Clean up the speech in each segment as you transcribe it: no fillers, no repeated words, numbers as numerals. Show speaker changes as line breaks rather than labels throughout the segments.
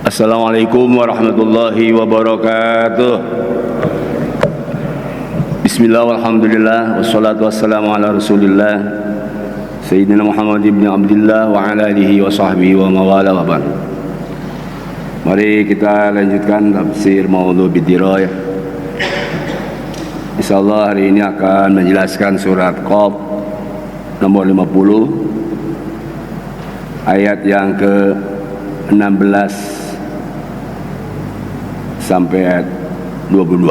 Assalamualaikum warahmatullahi wabarakatuh. Bismillah walhamdulillah wassalatu wassalamu ala rasulillah Sayyidina Muhammad ibn Abdullah wa ala alihi wa sahbihi wa mawala wa ba'd. Mari kita lanjutkan tafsir Maudhu' Bidirayah. InsyaAllah hari ini akan menjelaskan surat Qaf nomor 50 ayat yang ke-16 sampai ayat 22.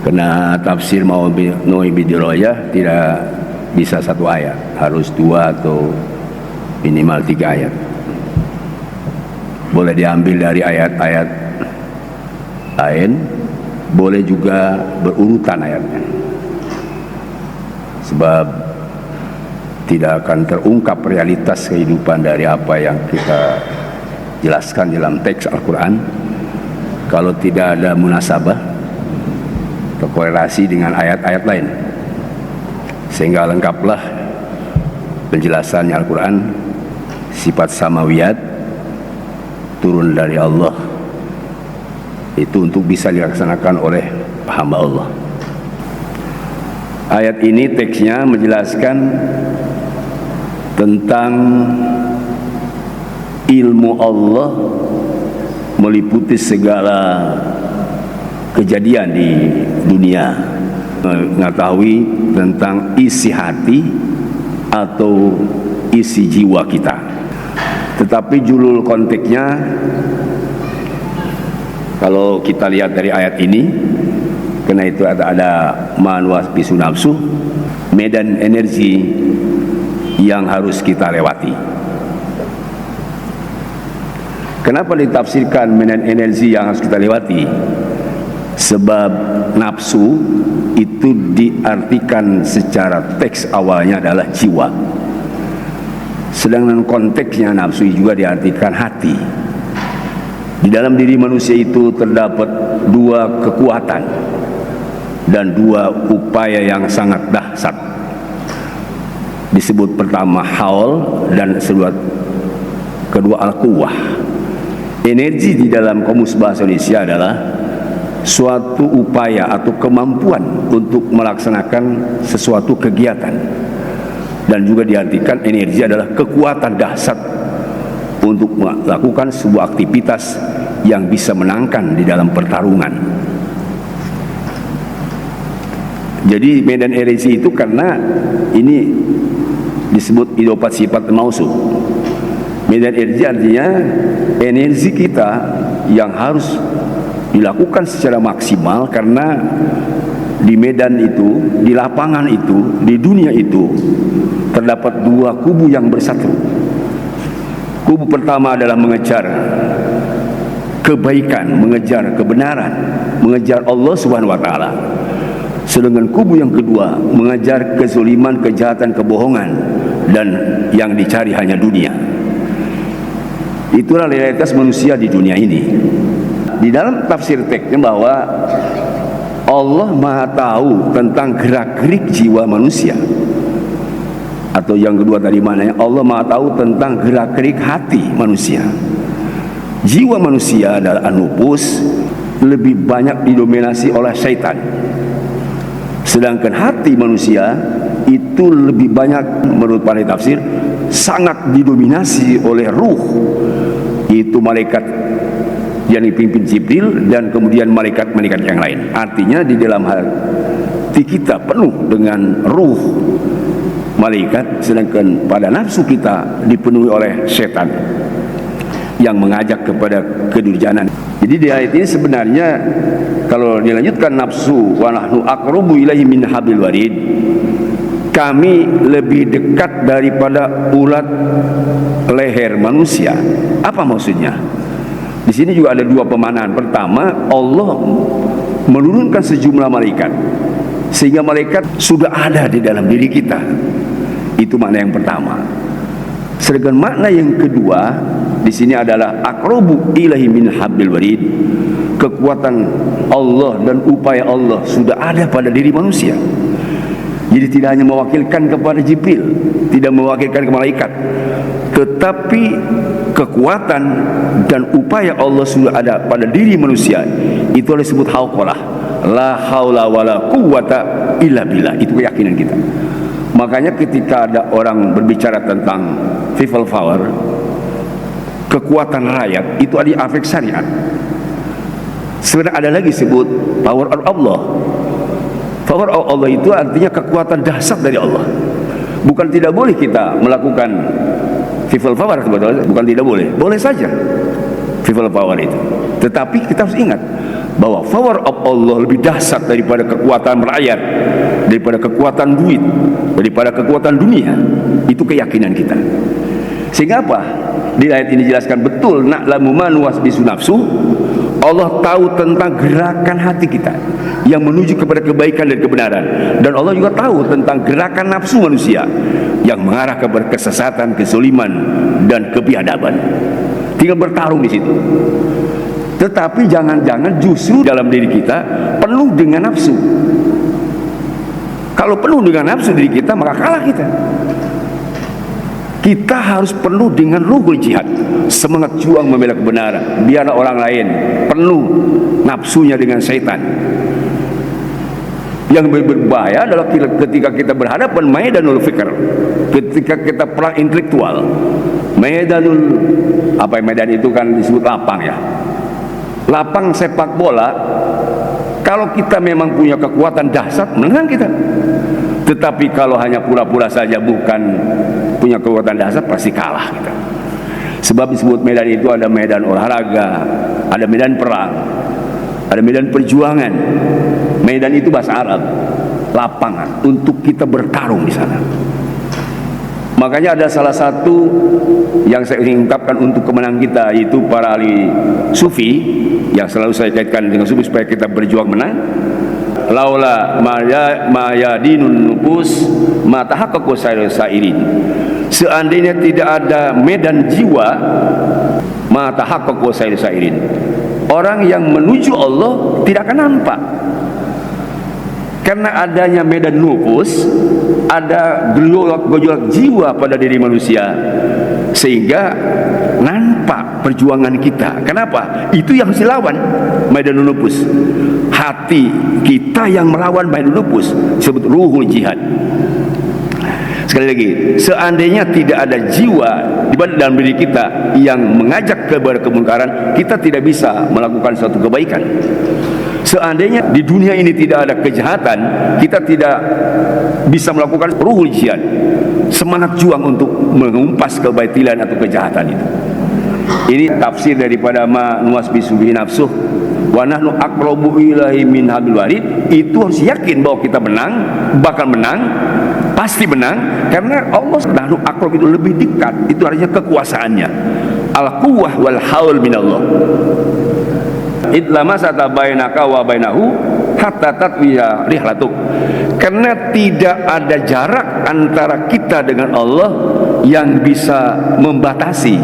Karena tafsir Maudhu' Bidirayah tidak bisa satu ayat, harus 2 atau minimal 3 ayat. Boleh diambil dari ayat-ayat lain, boleh juga berurutan ayatnya, sebab tidak akan terungkap realitas kehidupan dari apa yang kita jelaskan dalam teks Al-Quran kalau tidak ada munasabah atau korelasi dengan ayat-ayat lain, sehingga lengkaplah penjelasannya Al-Quran. Sifat samawiyat turun dari Allah itu untuk bisa dilaksanakan oleh hamba Allah. Ayat ini teksnya menjelaskan tentang ilmu Allah meliputi segala kejadian di dunia, mengetahui tentang isi hati atau isi jiwa kita. Tetapi judul konteksnya, kalau kita lihat dari ayat ini, karena itu ada manuas bisu nafsu, medan energi yang harus kita lewati. Kenapa ditafsirkan medan energi yang harus kita lewati? Sebab nafsu itu diartikan secara teks awalnya adalah jiwa, sedangkan konteksnya nafsu juga diartikan hati. Di dalam diri manusia itu terdapat 2 kekuatan dan 2 upaya yang sangat dahsyat. Disebut pertama haul dan kedua al-quwwah. Energi di dalam Kamus Bahasa Indonesia adalah suatu upaya atau kemampuan untuk melaksanakan sesuatu kegiatan, dan juga diartikan energi adalah kekuatan dahsyat untuk melakukan sebuah aktivitas yang bisa menangkan di dalam pertarungan. Jadi medan energi itu karena ini disebut idopat sifat mausuf. Medan energi artinya energi kita yang harus dilakukan secara maksimal, karena di medan itu, di lapangan itu, di dunia itu terdapat 2 kubu yang bersatu. Kubu pertama adalah mengejar kebaikan, mengejar kebenaran, mengejar Allah Subhanahu wa taala. Sedangkan kubu yang kedua mengejar kezaliman, kejahatan, kebohongan, dan yang dicari hanya dunia. Itulah realitas manusia di dunia ini. Di dalam tafsir teksnya bahwa Allah Maha tahu tentang gerak-gerik jiwa manusia, atau yang kedua tadi mananya, Allah Maha tahu tentang gerak-gerik hati manusia. Jiwa manusia adalah nufus, lebih banyak didominasi oleh syaitan, sedangkan hati manusia itu lebih banyak, menurut para tafsir, sangat didominasi oleh ruh, yaitu malaikat yang dipimpin Jibril dan kemudian malaikat-malaikat yang lain. Artinya di dalam hati kita penuh dengan ruh malaikat, sedangkan pada nafsu kita dipenuhi oleh setan yang mengajak kepada kedurjanan. Jadi di ayat ini sebenarnya kalau dilanjutkan, nafsu wa nahnu aqrabu ilaihi min hablil warid, kami lebih dekat daripada ulat leher manusia. Apa maksudnya? Di sini juga ada 2 pemaknaan. Pertama, Allah menurunkan sejumlah malaikat sehingga malaikat sudah ada di dalam diri kita. Itu makna yang pertama. Sedangkan makna yang kedua di sini adalah aqrabu ilaihi min hablil warid. Kekuatan Allah dan upaya Allah sudah ada pada diri manusia. Jadi tidak hanya mewakilkan kepada Jibril, tidak mewakilkan ke malaikat, tetapi kekuatan dan upaya Allah sudah ada pada diri manusia. Itu disebut hauqalah, la haula wala quwata illa billah. Itu keyakinan kita. Makanya ketika ada orang berbicara tentang people power, kekuatan rakyat, itu ada afek syariat. Sebenarnya ada lagi sebut power of Allah. Power of Allah itu artinya kekuatan dahsyat dari Allah. Bukan tidak boleh kita melakukan people power, bukan tidak boleh, boleh saja people power itu. Tetapi kita harus ingat bahwa power of Allah lebih dahsyat daripada kekuatan rakyat, daripada kekuatan duit, daripada kekuatan dunia. Itu keyakinan kita. Sehingga apa? Di ayat ini dijelaskan betul, na'lamu ma nuwasbisu nafsu. Allah tahu tentang gerakan hati kita yang menuju kepada kebaikan dan kebenaran, dan Allah juga tahu tentang gerakan nafsu manusia yang mengarah kepada kesesatan, kezaliman dan kebiadaban. Tinggal bertarung di situ. Tetapi jangan-jangan justru dalam diri kita penuh dengan nafsu. Kalau penuh dengan nafsu diri kita, maka kalah kita. Kita harus penuh dengan ruhul jihad, semangat juang membela kebenaran. Biarlah orang lain penuh nafsunya dengan setan. Yang berbahaya adalah ketika kita berhadapan maidanul fikr, ketika kita perang intelektual. Maidanul, apa medan itu kan disebut lapang ya, lapang sepak bola. Kalau kita memang punya kekuatan dahsyat, menang kita. Tetapi kalau hanya pura-pura saja bukan punya kekuatan dahsyat, pasti kalah kita. Sebab disebut medan itu ada medan olahraga, ada medan perang, ada medan perjuangan. Medan itu bahasa Arab, lapangan untuk kita bertarung di sana. Makanya ada salah satu yang saya ingin ungkapkan untuk kemenangan kita, yaitu para ahli sufi yang selalu saya kaitkan dengan sufi supaya kita berjuang menang. Laula mayadinun nufus matahaqqaqu sairin. Seandainya tidak ada medan jiwa, matahaqqaqu sairin. Orang yang menuju Allah tidak akan nampak. Karena adanya medan nufus, ada gejolak jiwa pada diri manusia, sehingga nampak perjuangan kita. Kenapa? Itu yang harus dilawan, medan nufus. Hati kita yang melawan medan nufus, disebut ruhul jihad. Sekali lagi, seandainya tidak ada jiwa di dalam diri kita yang mengajak kepada kemungkaran, kita tidak bisa melakukan suatu kebaikan. Seandainya di dunia ini tidak ada kejahatan, kita tidak bisa melakukan ruhul jihad, semangat juang untuk mengumpas kebatilan atau kejahatan itu. Ini tafsir daripada ma nuwasbisu bihi nafsuh wa nahnu aqrabu ilaihi min hablil warid. Itu harus yakin bahwa kita menang, bakal menang, pasti menang, karena Allah nahnu aqrab itu lebih dekat. Itu artinya kekuasaannya. Al-quwwah wal haul minallah. Idlama sata bainaka wa bainahu hatta tatwiya rihlatuk. Karena tidak ada jarak antara kita dengan Allah yang bisa membatasi.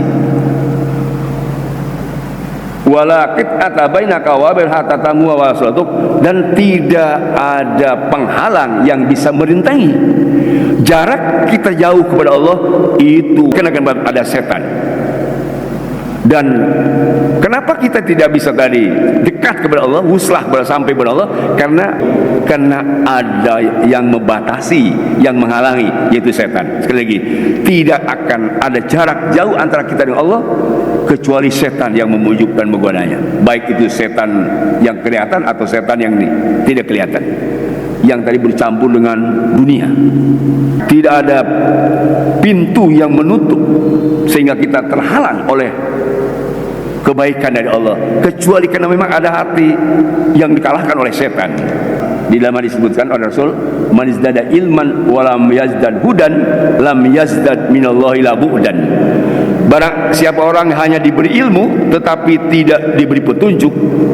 Wala qit'ata bainaka wa bain hatta tamu wa salatuk, dan tidak ada penghalang yang bisa merintangi jarak kita jauh kepada Allah itu. Karena ada setan. Dan kenapa kita tidak bisa tadi dekat kepada Allah, wuslah sampai kepada Allah? Karena ada yang membatasi, yang menghalangi, yaitu setan. Sekali lagi, tidak akan ada jarak jauh antara kita dengan Allah kecuali setan yang memujuk dan menggodanya. Baik itu setan yang kelihatan atau setan yang tidak kelihatan, yang tadi bercampur dengan dunia. Tidak ada pintu yang menutup sehingga kita terhalang oleh kebaikan dari Allah, kecuali karena memang ada hati yang dikalahkan oleh setan. Di dalam disebutkan oleh Rasul, man izdada ilman walam yazdad hudan lam yazdad minallahi la bu'dan. Barang siapa orang hanya diberi ilmu tetapi tidak diberi petunjuk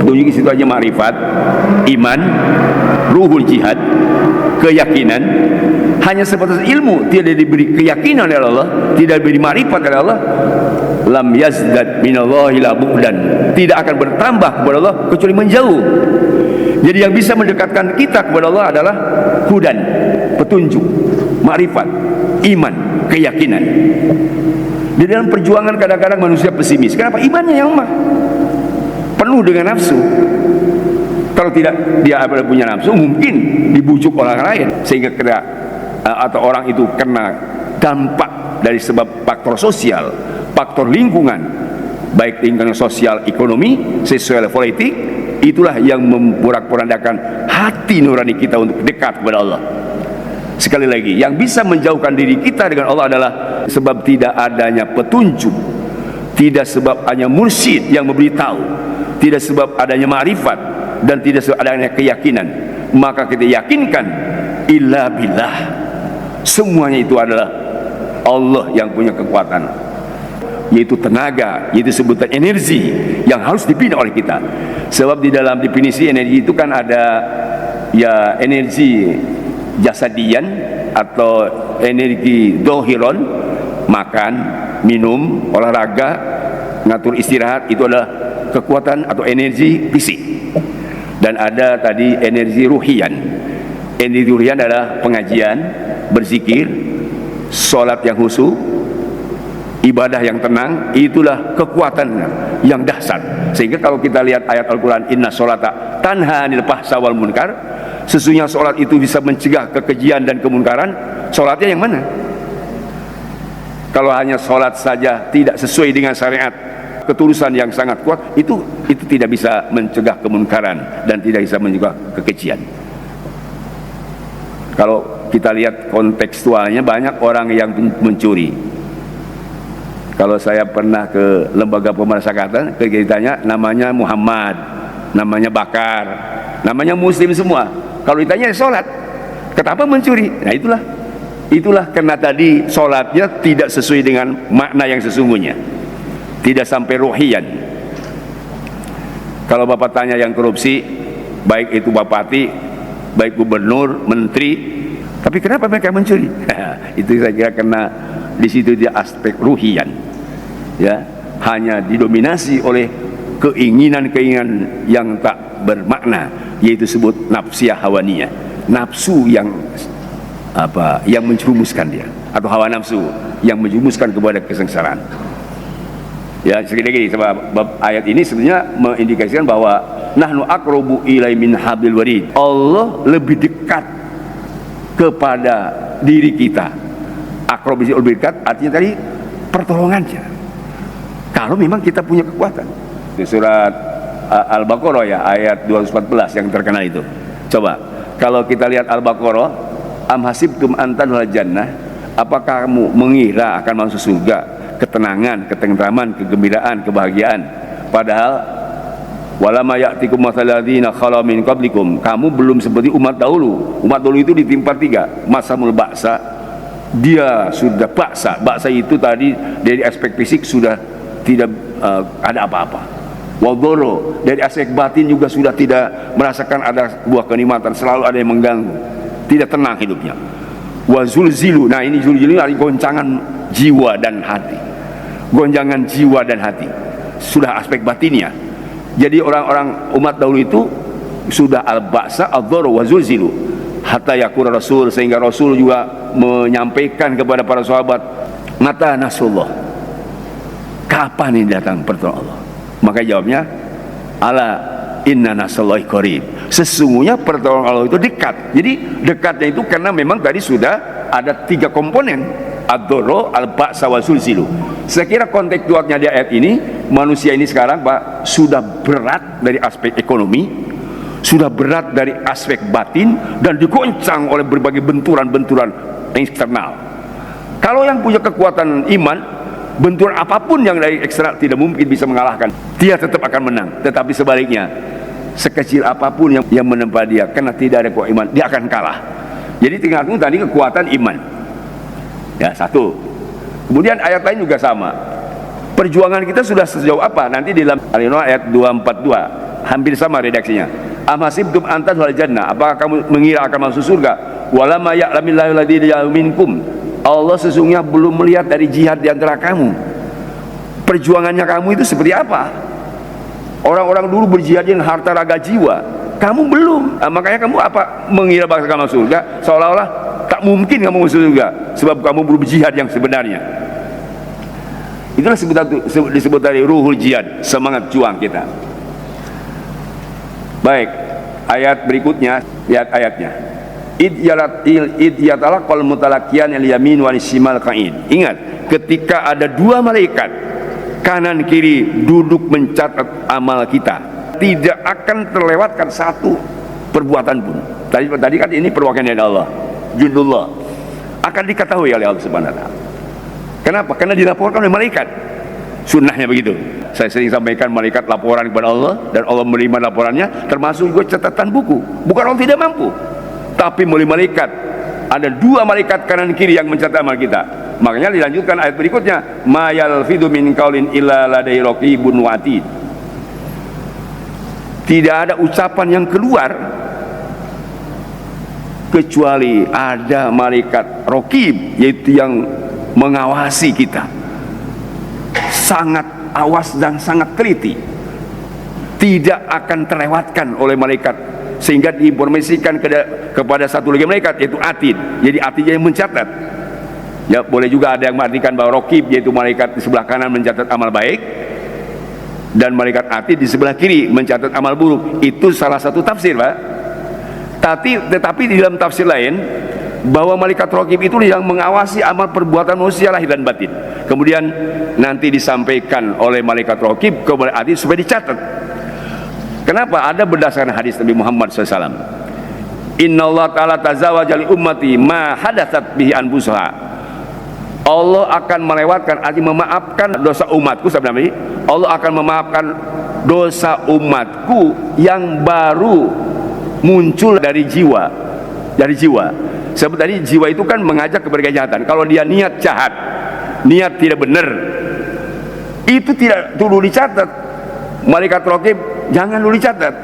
di situ hanya ma'rifat, iman, ruhul jihad, keyakinan, hanya sebatas ilmu, tidak diberi keyakinan oleh Allah, tidak diberi ma'rifat oleh Allah, lam yazdad minallahi la bu'dan, tidak akan bertambah kepada Allah kecuali menjauh. Jadi yang bisa mendekatkan kita kepada Allah adalah hudan, petunjuk, ma'rifat, iman, keyakinan. Di dalam perjuangan kadang-kadang manusia pesimis. Kenapa? Imannya yang lemah, penuh dengan nafsu. Kalau tidak dia punya nafsu, mungkin dibujuk orang lain sehingga kena atau orang itu kena dampak dari sebab faktor sosial, faktor lingkungan, baik lingkungan sosial, ekonomi, sosial, politik. Itulah yang memporak-porandakan hati nurani kita untuk dekat kepada Allah. Sekali lagi, yang bisa menjauhkan diri kita dengan Allah adalah sebab tidak adanya petunjuk, tidak sebab hanya mursyid yang memberitahu, tidak sebab adanya ma'rifat, dan tidak sebab adanya keyakinan. Maka kita yakinkan illa billah, semuanya itu adalah Allah yang punya kekuatan, yaitu tenaga, yaitu sebutan energi yang harus dibina oleh kita. Sebab di dalam definisi energi itu kan ada ya energi jasadian atau energi dohiron, makan, minum, olahraga, ngatur istirahat, itu adalah kekuatan atau energi fisik. Dan ada tadi energi ruhian. Energi ruhian adalah pengajian, berzikir, sholat yang khusyuk, ibadah yang tenang. Itulah kekuatan yang dahsyat. Sehingga kalau kita lihat ayat Al-Quran, inna sholata tanha anil fahsya wal munkar, sesungguhnya sholat itu bisa mencegah kekejian dan kemunkaran. Sholatnya yang mana? Kalau hanya sholat saja tidak sesuai dengan syariat, ketulusan yang sangat kuat, itu tidak bisa mencegah kemunkaran dan tidak bisa mencegah kekejian. Kalau kita lihat kontekstualnya, banyak orang yang mencuri. Kalau saya pernah ke lembaga pemasyarakatan, ditanya namanya Muhammad, namanya Bakar, namanya Muslim semua. Kalau ditanya sholat, kenapa mencuri? Nah itulah karena tadi sholatnya tidak sesuai dengan makna yang sesungguhnya, tidak sampai ruhian. Kalau Bapak tanya yang korupsi, baik itu bupati, baik gubernur, menteri, tapi kenapa mereka mencuri? Itu saya kira karena di situ dia aspek ruhian, ya, hanya didominasi oleh keinginan-keinginan yang tak bermakna, yaitu sebut nafsiyah hawaniyah, nafsu yang menjerumuskan dia, atau hawa nafsu yang menjerumuskan kepada kesengsaraan. Ya, sekali lagi, sebab ayat ini sebenarnya mengindikasikan bahwa nahnu aqrabu ilai min hablil warid. Allah lebih dekat kepada diri kita. Aqrabu lebih dekat artinya tadi pertolongannya. Kalau memang kita punya kekuatan. Di surat Al-Baqarah ya, ayat 214 yang terkenal itu. Coba kalau kita lihat Al-Baqarah, am hasibtum an tadkhulul jannah, apakah kamu mengira akan masuk surga? Ketenangan, ketentraman, kegembiraan, kebahagiaan. Padahal walama ya'tikum mathalul ladzina khala min qablikum, kamu belum seperti umat dahulu. Umat dahulu itu ditimpa tiga, masamul ba'sa, dia sudah baksa itu tadi dari aspek fisik sudah tidak ada apa-apa. Wadoro, dari aspek batin juga sudah tidak merasakan ada buah kenikmatan, selalu ada yang mengganggu, tidak tenang hidupnya. Wazulzilu, nah ini zulzilu adalah goncangan jiwa dan hati, gonjangan jiwa dan hati, sudah aspek batinnya. Jadi orang-orang umat dahulu itu sudah al-ba'sa al-dhuru wa zulzilu hatta yakuna rasul, sehingga Rasul juga menyampaikan kepada para sahabat, mata nasrullah, kapan ini datang pertolongan Allah? Maka jawabnya, ala inna nasrullahi qarib, sesungguhnya pertolongan Allah itu dekat. Jadi dekatnya itu karena memang tadi sudah ada tiga komponen, ad-dhuru, al-ba'sa wa zulzilu. Saya kira kontekstualnya di ayat ini, manusia ini sekarang Pak sudah berat dari aspek ekonomi, sudah berat dari aspek batin, dan digoncang oleh berbagai benturan-benturan eksternal. Kalau yang punya kekuatan iman, benturan apapun yang dari eksternal tidak mungkin bisa mengalahkan. Dia tetap akan menang. Tetapi sebaliknya, sekecil apapun yang menempa dia, karena tidak ada kekuatan iman, dia akan kalah. Jadi tinggal tadi kekuatan iman. Ya, satu. Kemudian ayat lain juga sama. Perjuangan kita sudah sejauh apa? Nanti di dalam Al-Imran ayat 242 hampir sama redaksinya. Am hasibtum an tadkhulul jannah, apakah kamu mengira akan masuk surga? Walamma ya'lamillahu alladziina minkum, Allah sesungguhnya belum melihat dari jihad di antara kamu. Perjuangannya kamu itu seperti apa? Orang-orang dulu berjihad dengan harta raga jiwa, kamu belum. Makanya kamu apa mengira bakal masuk surga? Seolah-olah Tak mungkin kamu masuk surga, sebab kamu belum jihad yang sebenarnya. Itulah disebut dari ruhul jihad, semangat juang kita. Baik, ayat berikutnya, lihat ayatnya. Id yatalaqal mutalaqiyan al-yamin wal shimal qa'id. Ingat, ketika ada dua malaikat kanan kiri duduk mencatat amal kita, tidak akan terlewatkan satu perbuatan pun. Tadi kan ini perwakilan dari Allah, jundullah, akan diketahui oleh Allah Subhanahu wa taala. Kenapa? Karena dilaporkan oleh malaikat. Sunnahnya begitu. Saya sering sampaikan, malaikat laporan kepada Allah dan Allah menerima laporannya, termasuk juga catatan buku. Bukan orang tidak mampu, tapi melalui malaikat. Ada dua malaikat kanan kiri yang mencatat amal kita. Makanya dilanjutkan ayat berikutnya, ma yalfidu min qaulin illa ladaihi raqibun atid. Tidak ada ucapan yang keluar kecuali ada malaikat raqib, yaitu yang mengawasi kita, sangat awas dan sangat teliti, tidak akan terlewatkan oleh malaikat, sehingga diinformasikan kepada satu lagi malaikat, yaitu atid. Jadi atid yang mencatat. Ya, boleh juga ada yang mengartikan bahwa raqib yaitu malaikat di sebelah kanan mencatat amal baik, dan malaikat atid di sebelah kiri mencatat amal buruk. Itu salah satu tafsir, Pak. Tetapi di dalam tafsir lain, bahwa malaikat raqib itu yang mengawasi amal perbuatan manusia lahir dan batin. Kemudian nanti disampaikan oleh malaikat raqib kepada atid supaya dicatat. Kenapa? Ada berdasarkan hadis Nabi Muhammad SAW. Inna Allah ta'ala tazawaja li ummati ma hadatsat bihi anfusuha. Allah akan melewatkan, artinya memaafkan dosa umatku, sabda Nabi. Allah akan memaafkan dosa umatku yang baru muncul dari jiwa. Sebab tadi jiwa itu kan mengajak kepada kejahatan. Kalau dia niat jahat, niat tidak benar, itu tidak dulu dicatat. Malaikat raqib jangan dulu dicatat.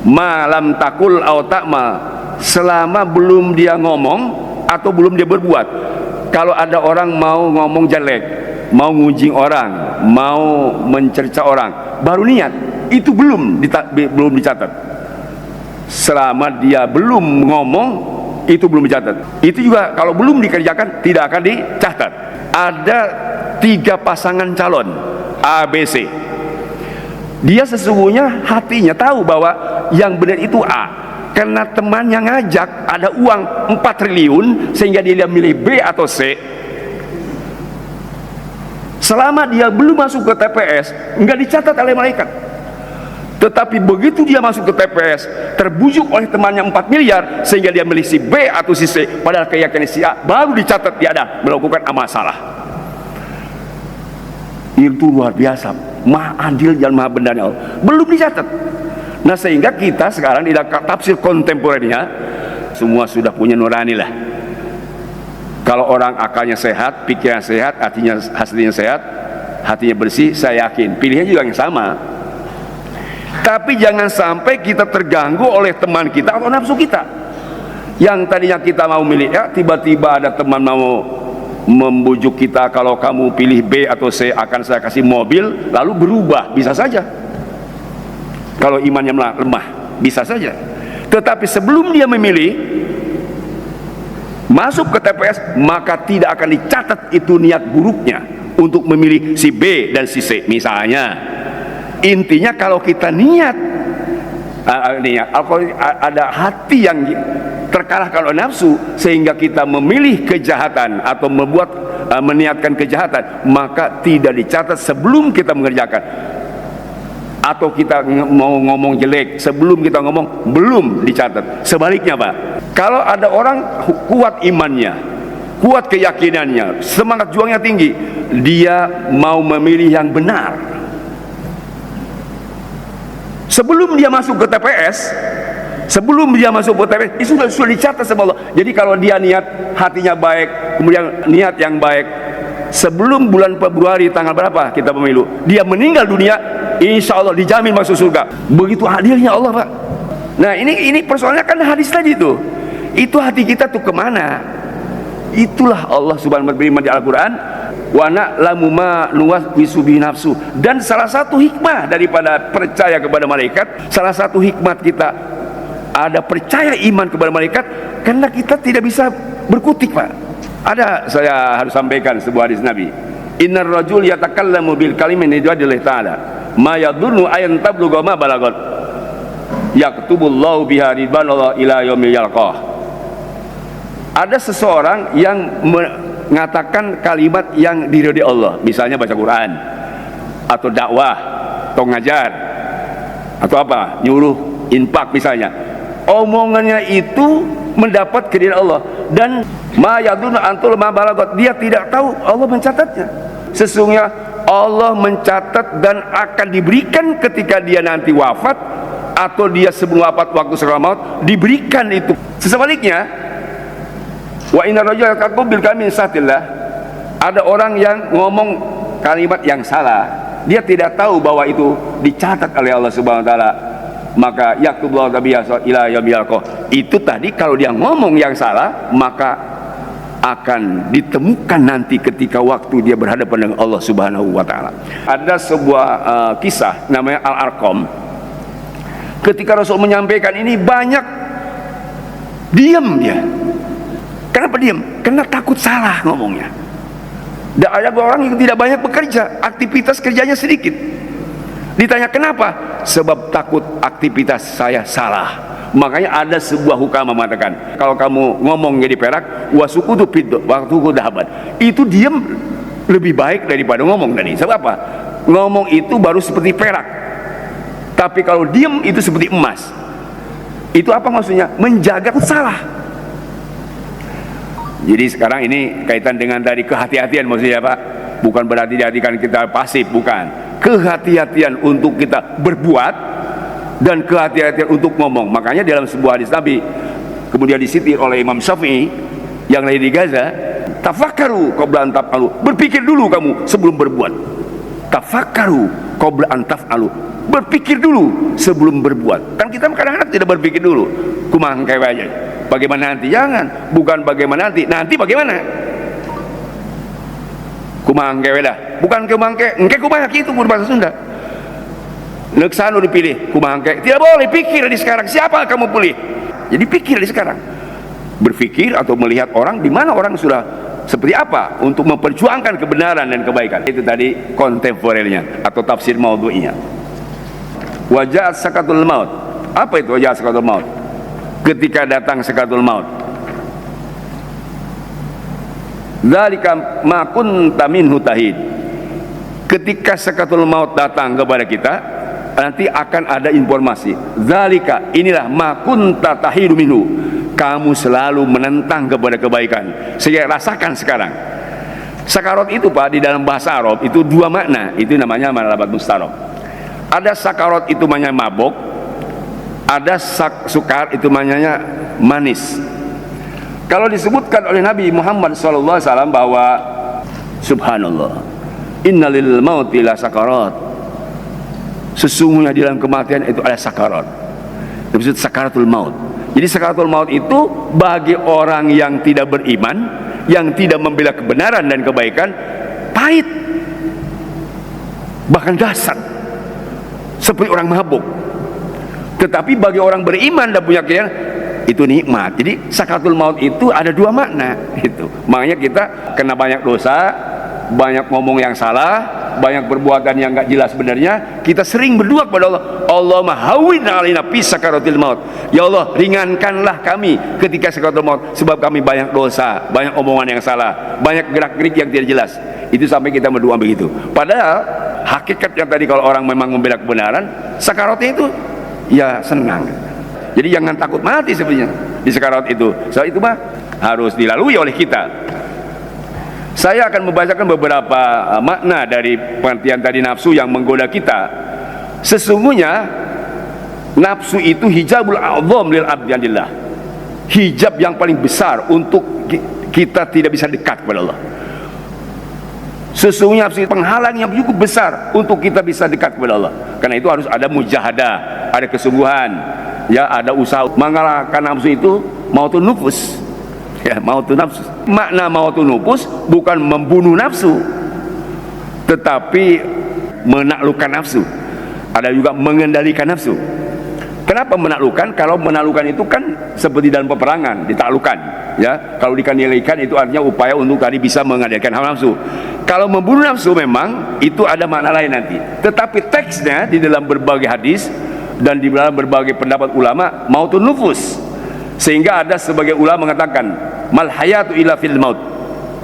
Malam takul au ta'ma, selama belum dia ngomong atau belum dia berbuat. Kalau ada orang mau ngomong jelek, mau ngunjing orang, mau mencerca orang, baru niat, itu belum dicatat. Selama dia belum ngomong, itu belum dicatat. Itu juga kalau belum dikerjakan tidak akan dicatat. Ada 3 pasangan calon A, B, C. Dia sesungguhnya hatinya tahu bahwa yang benar itu A, karena temannya ngajak, ada uang 4 triliun sehingga dia milih B atau C. Selama dia belum masuk ke TPS, enggak dicatat oleh malaikat. Tetapi begitu dia masuk ke TPS, terbujuk oleh temannya 4 miliar sehingga dia milih si B atau si C, padahal keyakinan si A, baru dicatat dia ada melakukan amal salah. Itu luar biasa, maha adil dan maha benarnya Allah. Belum dicatat. Nah, sehingga kita sekarang di tafsir kontemporer semua sudah punya nurani lah. Kalau orang akalnya sehat, pikiran sehat, hatinya sehat, hatinya bersih, saya yakin pilihannya juga yang sama. Tapi jangan sampai kita terganggu oleh teman kita atau nafsu kita. Yang tadinya kita mau milih A, tiba-tiba ada teman mau membujuk kita, kalau kamu pilih B atau C akan saya kasih mobil, lalu berubah. Bisa saja. Kalau imannya lemah, bisa saja. Tetapi sebelum dia memilih masuk ke TPS, maka tidak akan dicatat itu niat buruknya untuk memilih si B dan si C misalnya. Intinya kalau kita niat ada hati yang terkalahkan oleh nafsu sehingga kita memilih kejahatan atau meniatkan kejahatan, maka tidak dicatat sebelum kita mengerjakan. Atau kita mau ngomong jelek, sebelum kita ngomong belum dicatat. Sebaliknya, Pak, kalau ada orang kuat imannya, kuat keyakinannya, semangat juangnya tinggi, dia mau memilih yang benar. Sebelum dia masuk ke TPS, itu sudah dicatat sama Allah. Jadi kalau dia niat hatinya baik, kemudian niat yang baik, sebelum bulan Februari tanggal berapa kita pemilu, dia meninggal dunia, insya Allah dijamin masuk surga. Begitu adilnya Allah, Pak. Nah, ini persoalannya kan hadis tadi tuh. Itu hati kita tuh kemana? Itulah Allah Subhanahu wa taala berfirman di Al-Quran, wa na'lamu ma nuwaswisu bi nafsu. Dan salah satu hikmah daripada percaya kepada malaikat, salah satu hikmat kita ada percaya iman kepada malaikat karena kita tidak bisa berkutik, Pak. Ada, saya harus sampaikan sebuah hadis Nabi. Innar rajul yatakallamu bil kalimin idwadillah ta'ala ma yadhunnu ayan tablugha ma balagot yaktubullahu biha ridwanallah ila yaumil yalqah. Ada seseorang yang mengatakan kalimat yang diridhoi Allah, misalnya baca Quran atau dakwah atau ngajar atau apa, nyuruh infak misalnya. Omongannya itu mendapat keridhaan Allah, dan ma yadhunnu antul ma balagot, dia tidak tahu Allah mencatatnya. Sesungguhnya Allah mencatat dan akan diberikan ketika dia nanti wafat atau dia sebelum wafat waktu sakaratul maut diberikan itu. Sebaliknya, wa inna rajula yaqul bil kalimin satillah, ada orang yang ngomong kalimat yang salah, dia tidak tahu bahwa itu dicatat oleh Allah Subhanahu wa taala, maka yaktubullahu biha ila yaumil qiyamah. Itu tadi kalau dia ngomong yang salah, maka akan ditemukan nanti ketika waktu dia berhadapan dengan Allah Subhanahu wa taala. Ada sebuah kisah namanya Al-Arqam. Ketika Rasul menyampaikan ini, banyak diam dia. Kenapa diam? Karena takut salah ngomongnya. Dan ada orang yang tidak banyak bekerja, aktivitas kerjanya sedikit. Ditanya kenapa? Sebab takut aktivitas saya salah. Makanya ada sebuah hukama mengatakan, kalau kamu ngomong jadi perak, wasukutu fiddah waktu dahaban, itu diam lebih baik daripada ngomong tadi. Sebab apa? Ngomong itu baru seperti perak, tapi kalau diam itu seperti emas. Itu apa maksudnya? Menjaga salah. Jadi sekarang ini kaitan dengan tadi kehati-hatian maksudnya, Pak. Bukan berarti dijadikan kita pasif, bukan. Kehati-hatian untuk kita berbuat dan kehati-hatian untuk ngomong. Makanya dalam sebuah hadis Nabi kemudian disitir oleh Imam Syafi'i yang lahir di Gaza, tafakkaru qabla an taf'alu, berpikir dulu kamu sebelum berbuat. Tafakkaru qabla an taf'alu, berpikir dulu sebelum berbuat. Kan kita kadang-kadang tidak berpikir dulu, kumangke aja, bagaimana nanti. Jangan, bukan bagaimana nanti bagaimana. Kumangke dah, bukan kumangke, engke kumangke itu berbahasa Sunda. Leksano dipilih, kumangke. Tidak boleh pikir di sekarang. Siapa kamu pilih? Jadi pikir di sekarang. Berpikir atau melihat orang, di mana orang sudah seperti apa untuk memperjuangkan kebenaran dan kebaikan. Itu tadi kontemporernya atau tafsir maudhu'inya. Wajah sakaratul maut. Apa itu wajah sakaratul maut? Ketika datang sakaratul maut. Dzalika ma kunta minhu tahid. Ketika sakaratul maut datang kepada kita, nanti akan ada informasi. Dzalika, inilah ma kunta tahidu minhu, kamu selalu menentang kepada kebaikan. Saya rasakan sekarang. Sakarat itu, Pak, di dalam bahasa Arab itu dua makna. Itu namanya malabat mustarab. Ada sakarat itu maknanya mabok, ada sukar itu maknanya manis. Kalau disebutkan oleh Nabi Muhammad SAW bahwa subhanallah, innalil mauti la sakarat, sesungguhnya di dalam kematian itu ada sakarat. Disebut sakaratul maut. Jadi sakaratul maut itu bagi orang yang tidak beriman, yang tidak membela kebenaran dan kebaikan, pahit, bahkan dasar, seperti orang mabuk. Tetapi bagi orang beriman dan punya keyakinan, itu nikmat. Jadi sakaratul maut itu ada dua makna itu. Makanya kita kena banyak dosa, banyak ngomong yang salah, banyak perbuatan yang gak jelas sebenarnya. Kita sering berdoa kepada Allah, Allahumma hawwin 'alaina fi sakaratil maut. Ya Allah, ringankanlah kami ketika sakaratul maut, sebab kami banyak dosa, banyak omongan yang salah, banyak gerak-gerik yang tidak jelas. Itu sampai kita berdoa begitu. Padahal hakikatnya tadi kalau orang memang membela kebenaran, sakaratnya itu ya senang. Jadi jangan takut mati sebenarnya di sakarat itu. So itu mah harus dilalui oleh kita. Saya akan membacakan beberapa makna dari pengertian tadi nafsu yang menggoda kita. Sesungguhnya nafsu itu hijabul a'zam lil abdillah, hijab yang paling besar untuk kita tidak bisa dekat kepada Allah. Sesungguhnya nafsu penghalang yang cukup besar untuk kita bisa dekat kepada Allah. Karena itu harus ada mujahadah, ada kesungguhan, ya, ada usaha mengalahkan nafsu itu. Mautun nufus, ya, mautun nafsu. Makna mautun nufus bukan membunuh nafsu, tetapi menaklukkan nafsu. Ada juga mengendalikan nafsu. Kenapa menaklukkan? Kalau menaklukkan itu kan seperti dalam peperangan, ditaklukkan, ya. Kalau dikendalikan itu artinya upaya untuk tadi bisa mengendalikan hawa nafsu. Kalau membunuh nafsu memang itu ada makna lain nanti. Tetapi teksnya di dalam berbagai hadis dan di dalam berbagai pendapat ulama mautun nufus. Sehingga ada sebagai ulama mengatakan mal hayatu illa fil maut.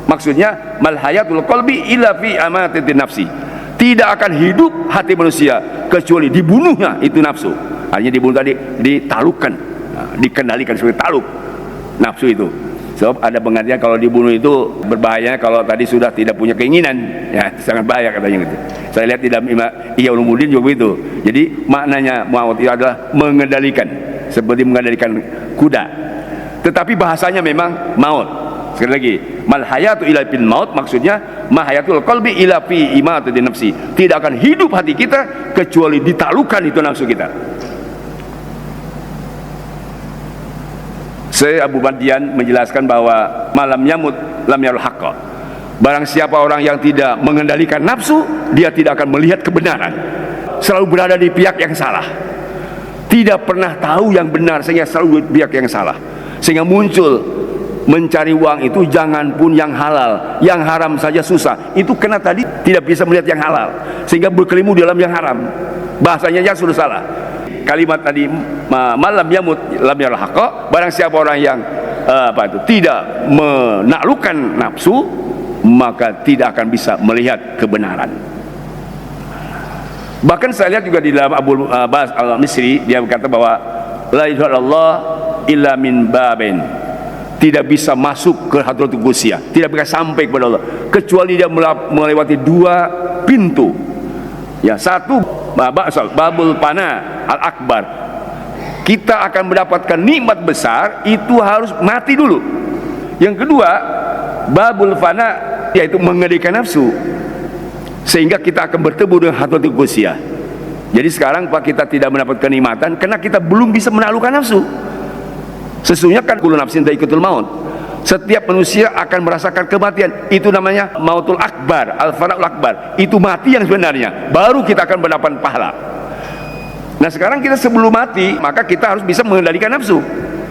Maksudnya mal hayatul qalbi illa fi amatatin nafsi. Tidak akan hidup hati manusia kecuali dibunuhnya itu nafsu. Artinya dibunuh tadi ditaklukkan, dikendalikan sebagai takluk nafsu itu. Sebab ada pengertian kalau dibunuh itu berbahaya kalau tadi sudah tidak punya keinginan, ya sangat bahaya katanya gitu. Saya lihat di dalam Ihya Ulumuddin juga begitu. Jadi maknanya maut itu adalah mengendalikan, seperti mengendalikan kuda. Tetapi bahasanya memang maut. Sekali lagi, mal hayatu ila fil maut maksudnya ma hayatul qalbi ila fi imatatin nafsi. Tidak akan hidup hati kita kecuali ditaklukkan itu nafsu kita. Saya Abu Madian menjelaskan bahwa malam yamut lam yarul haqqa. Barang siapa orang yang tidak mengendalikan nafsu, dia tidak akan melihat kebenaran. Selalu berada di pihak yang salah. Tidak pernah tahu yang benar sehingga selalu di pihak yang salah. Sehingga muncul mencari uang itu jangan pun yang halal, yang haram saja susah. Itu karena tadi tidak bisa melihat yang halal sehingga berkelimu dalam yang haram. Bahasanya ya sudah salah. Kalimat tadi malam yamut lam yarul haqqa, barang siapa orang yang tidak menaklukkan nafsu maka tidak akan bisa melihat kebenaran. Bahkan saya lihat juga di dalam Abu Bas al-Misri dia berkata bahwa la ilaha illallah illa min babin. Tidak bisa masuk ke hadratul qudsiyah, tidak bisa sampai kepada Allah kecuali dia melewati dua pintu. Ya, satu babul pana al-akbar. Kita akan mendapatkan nikmat besar itu harus mati dulu. Yang kedua, babul fana yaitu mengendalikan nafsu. Sehingga kita akan bertemu dengan hadratul qudsiyah. Jadi sekarang Pak kita tidak mendapat kenikmatan karena kita belum bisa menaklukkan nafsu. Sesungguhnya kan kullu nafsin dha'iqatul maut. Setiap manusia akan merasakan kematian. Itu namanya mautul akbar, al-fanaul akbar. Itu mati yang sebenarnya. Baru kita akan mendapat pahala. Nah sekarang kita sebelum mati, maka kita harus bisa mengendalikan nafsu.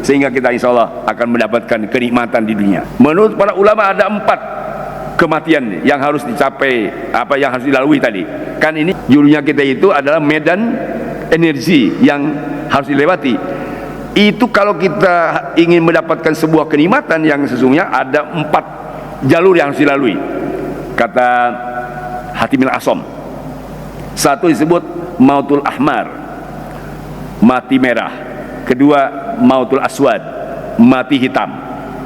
Sehingga kita insya Allah akan mendapatkan kenikmatan di dunia. Menurut para ulama ada 4 kematian yang harus dicapai, apa yang harus dilalui tadi. Kan ini dunia kita itu adalah medan energi yang harus dilewati. Itu kalau kita ingin mendapatkan sebuah kenikmatan yang sesungguhnya ada 4 jalur yang harus dilalui. Kata Hatimil Asom. Satu disebut mautul ahmar, mati merah. Kedua mautul aswad, mati hitam.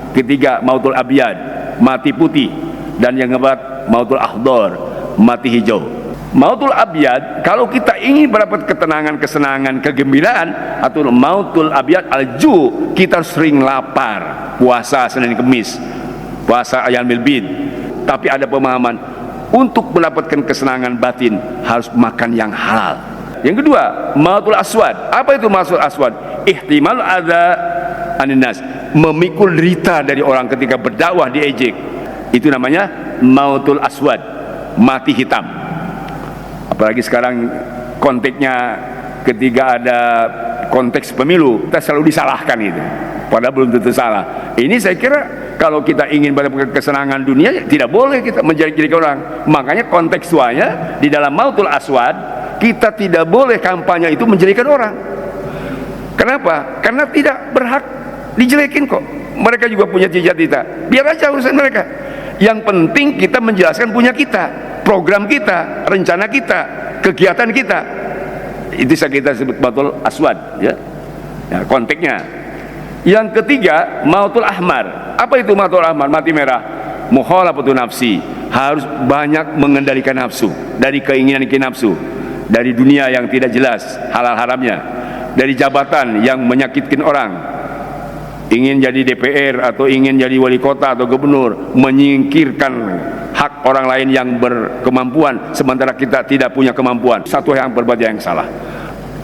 Ketiga mautul abyad, mati putih. Dan yang keempat mautul akhdar, mati hijau. Mautul abyad, kalau kita ingin mendapat ketenangan, kesenangan, kegembiraan, atau mautul abyad alju, kita sering lapar, puasa Senin Kemis, puasa Ayyamil Bid. Tapi ada pemahaman untuk mendapatkan kesenangan batin harus makan yang halal. Yang kedua, mautul aswad. Apa itu mautul aswad? Ihtimal adza aninas, memikul derita dari orang ketika berdakwah diejek. Itu namanya mautul aswad, mati hitam. Apalagi sekarang konteksnya ketika ada konteks pemilu kita selalu disalahkan itu, padahal belum tentu salah. Ini saya kira kalau kita ingin mendapatkan kesenangan dunia ya, tidak boleh kita menjadi orang. Makanya kontekstualnya di dalam mautul aswad kita tidak boleh kampanye itu menjelekan orang. Kenapa? Karena tidak berhak dijelekin kok. Mereka juga punya cita-cita, biar aja urusan mereka. Yang penting kita menjelaskan punya kita, program kita, rencana kita, kegiatan kita. Itu kita sebut mautul aswad, ya. Ya, konteksnya. Yang ketiga, mautul ahmar. Apa itu mautul ahmar? Mati merah. Mukhalafatun nafsi. Harus banyak mengendalikan nafsu, dari keinginan ke nafsu, dari dunia yang tidak jelas halal haramnya, dari jabatan yang menyakitkan orang. Ingin jadi DPR atau ingin jadi wali kota atau gubernur, menyingkirkan hak orang lain yang berkemampuan sementara kita tidak punya kemampuan, satu yang berbuat yang salah.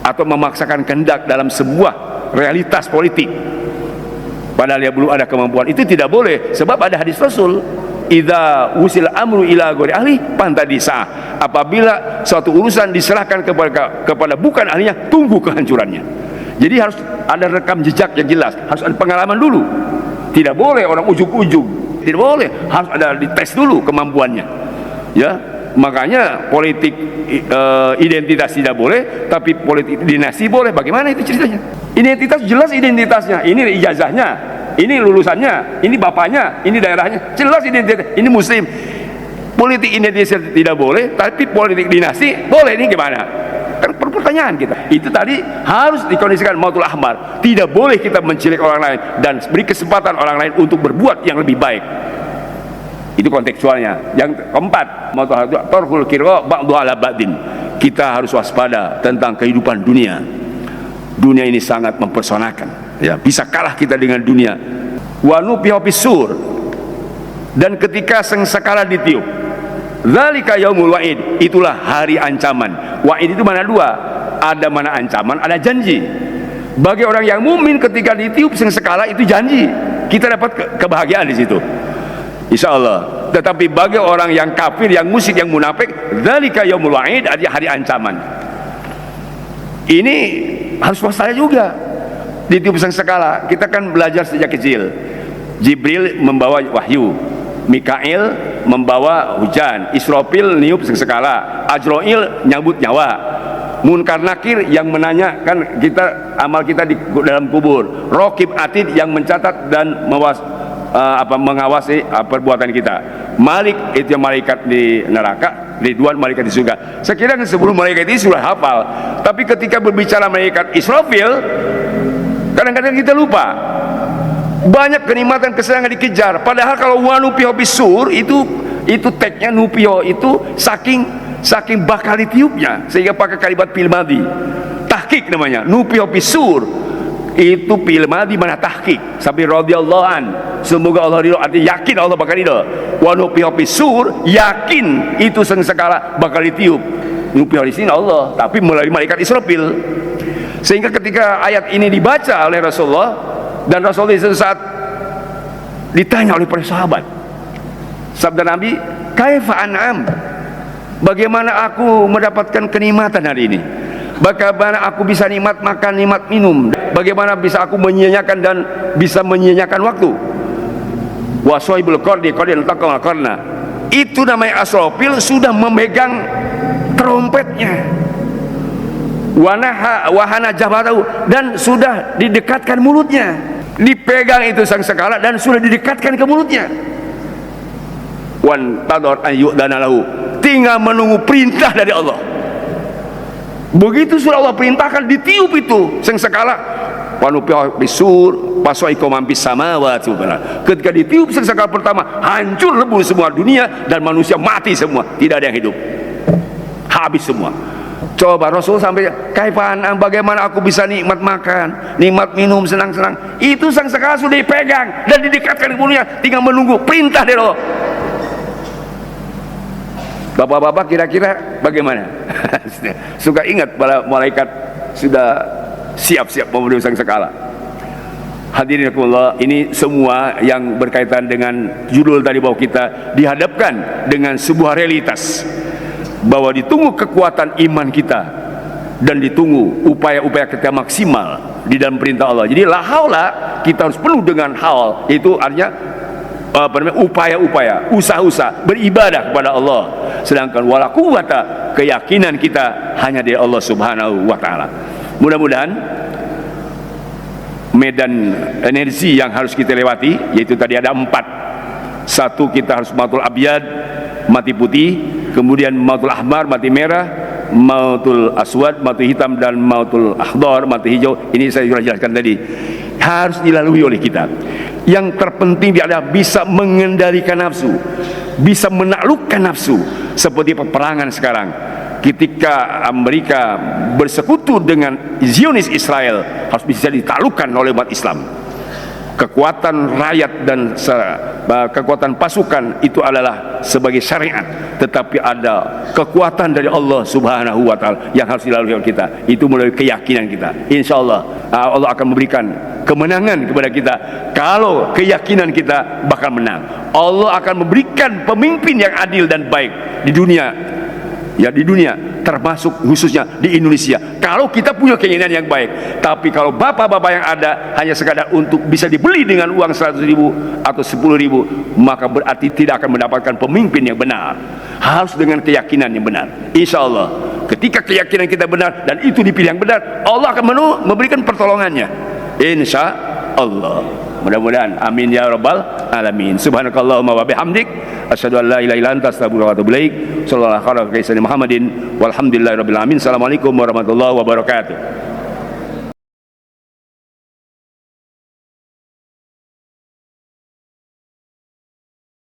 Atau memaksakan kehendak dalam sebuah realitas politik padahal dia belum ada kemampuan, itu tidak boleh. Sebab ada hadis Rasul, idza usil amru ila ghairi ahli pantadisa, apabila suatu urusan diserahkan kepada bukan ahlinya, tunggu kehancurannya. Jadi harus ada rekam jejak yang jelas, harus ada pengalaman dulu. Tidak boleh orang ujug-ujug, tidak boleh, harus ada dites dulu kemampuannya. Ya, makanya politik identitas tidak boleh, tapi politik dinasti boleh. Bagaimana itu ceritanya? Identitas jelas identitasnya, ini ijazahnya, ini lulusannya, ini bapaknya, ini daerahnya, jelas identitas, ini muslim. Politik identitas tidak boleh, tapi politik dinasti boleh. Ini gimana? Kan pertanyaan kita. Itu tadi harus dikondisikan mautul ahmar. Tidak boleh kita menculik orang lain dan beri kesempatan orang lain untuk berbuat yang lebih baik. Itu kontekstualnya. Yang keempat, mautul ahmar tarhul qira ba'du ala ba'din. Kita harus waspada tentang kehidupan dunia. Dunia ini sangat mempersonakan. Ya, bisa kalah kita dengan dunia. Wa nufiha fis-sur. Dan ketika sengsakala ditiup, dzalika yaumul wa'id, itulah hari ancaman. Wa'id itu mana dua? Ada mana ancaman, ada janji. Bagi orang yang mukmin ketika ditiup sengsakala itu janji. Kita dapat kebahagiaan di situ. Insyaallah. Tetapi bagi orang yang kafir, yang musyrik, yang munafik, dzalika yaumul wa'id, ada hari ancaman. Ini harus waspada juga. Ditiup sengsakala. Kita kan belajar sejak kecil. Jibril membawa wahyu, Mikail membawa hujan, Israfil niup sengsakala, Ajrail nyambut nyawa, Munkar Nakir yang menanyakan kita amal kita di dalam kubur, Raqib Atid yang mencatat dan mengawasi perbuatan kita, Malik itu yang malaikat di neraka, Ridwan malaikat di surga. Sekiranya sebelum malaikat itu sudah hafal, tapi ketika berbicara malaikat Israfil, kadang-kadang kita lupa. Banyak kenikmatan kesenangan dikejar. Padahal kalau wa nufiha bis-sur itu tagnya nufiha itu saking bakal ditiupnya sehingga pakai kalimat fil madhi. Tahqiq namanya. Nufiha bis-sur itu fil madhi mana tahqiq. Sampai radhiyallahu an. Semoga Allah ridho, artinya yakin Allah bakal ridho. Wa nufiha bis-sur, yakin itu sengsakala bakal ditiup. Nufiha di sini Allah, tapi melalui malaikat Israfil. Sehingga ketika ayat ini dibaca oleh Rasulullah, dan Rasulullah saat ditanya oleh para sahabat, sabda Nabi, kaifa an'am, bagaimana aku mendapatkan kenikmatan hari ini, bagaimana aku bisa nikmat makan, nikmat minum, bagaimana bisa aku menyia-nyiakan dan bisa menyia-nyiakan waktu. Wa sahibul qardi qad iltaqal qarna, itu namanya Asrafil sudah memegang trompetnya, wahana jabatahu, dan sudah didekatkan mulutnya. Dipegang itu sengsakala dan sudah didekatkan ke mulutnya. Wan tador ayyudana lahu, tinggal menunggu perintah dari Allah. Begitu sudah Allah perintahkan, ditiup itu sengsakala. Wanufiha bis-sur fasaiqa man fis samawati wal ardh. Ketika ditiup sengsakala pertama, hancur lebur semua dunia dan manusia mati semua, tidak ada yang hidup. Habis semua. Coba Rasul sampai kaifan, bagaimana aku bisa nikmat makan, nikmat minum, senang-senang. Itu sengsakala sudah dipegang dan didekatkan ke mulutnya, tinggal menunggu perintah dari Allah. Bapak-bapak kira-kira bagaimana? Suka ingat para malaikat sudah siap-siap memenuhi sengsakala. Hadirin Allah, ini semua yang berkaitan dengan judul tadi bahwa kita dihadapkan dengan sebuah realitas bahwa ditunggu kekuatan iman kita dan ditunggu upaya-upaya kita maksimal di dalam perintah Allah. Jadi la haula, kita harus penuh dengan hal, itu artinya upaya-upaya, usaha-usaha beribadah kepada Allah. Sedangkan wala quwwata, keyakinan kita hanya dari Allah Subhanahu wa taala. Mudah-mudahan medan energi yang harus kita lewati, yaitu tadi ada 4. Satu, kita harus matul abyad, mati putih, kemudian mautul ahmar, mati merah, mautul aswad, mati hitam, dan mautul akhdar, mati hijau. Ini saya sudah jelaskan tadi, harus dilalui oleh kita. Yang terpenting adalah bisa mengendalikan nafsu, bisa menaklukkan nafsu. Seperti peperangan sekarang, ketika Amerika bersekutu dengan Zionis Israel, harus bisa ditaklukkan oleh umat Islam. Kekuatan rakyat dan kekuatan pasukan itu adalah sebagai syariat, tetapi ada kekuatan dari Allah Subhanahu wa taala yang harus dilalui oleh kita. Itu melalui keyakinan kita. Insyaallah Allah akan memberikan kemenangan kepada kita kalau keyakinan kita bakal menang. Allah akan memberikan pemimpin yang adil dan baik di dunia ya di dunia, termasuk khususnya di Indonesia, kalau kita punya keinginan yang baik. Tapi kalau bapak-bapak yang ada hanya sekadar untuk bisa dibeli dengan uang 100.000 atau 10.000, maka berarti tidak akan mendapatkan pemimpin yang benar. Harus dengan keyakinan yang benar. Insya Allah ketika keyakinan kita benar dan itu dipilih yang benar, Allah akan memberikan pertolongannya, insya Allah. Mudah-mudahan, amin ya rabbal alamin. Subhanakallahumma wa bihamdik, asyhadu an la ilaha illa anta, astaghfiruka wa atubu ilaik. Sallallahu alaihi wa sallam Muhammadin walhamdulillahirabbil alamin. Assalamualaikum warahmatullahi wabarakatuh.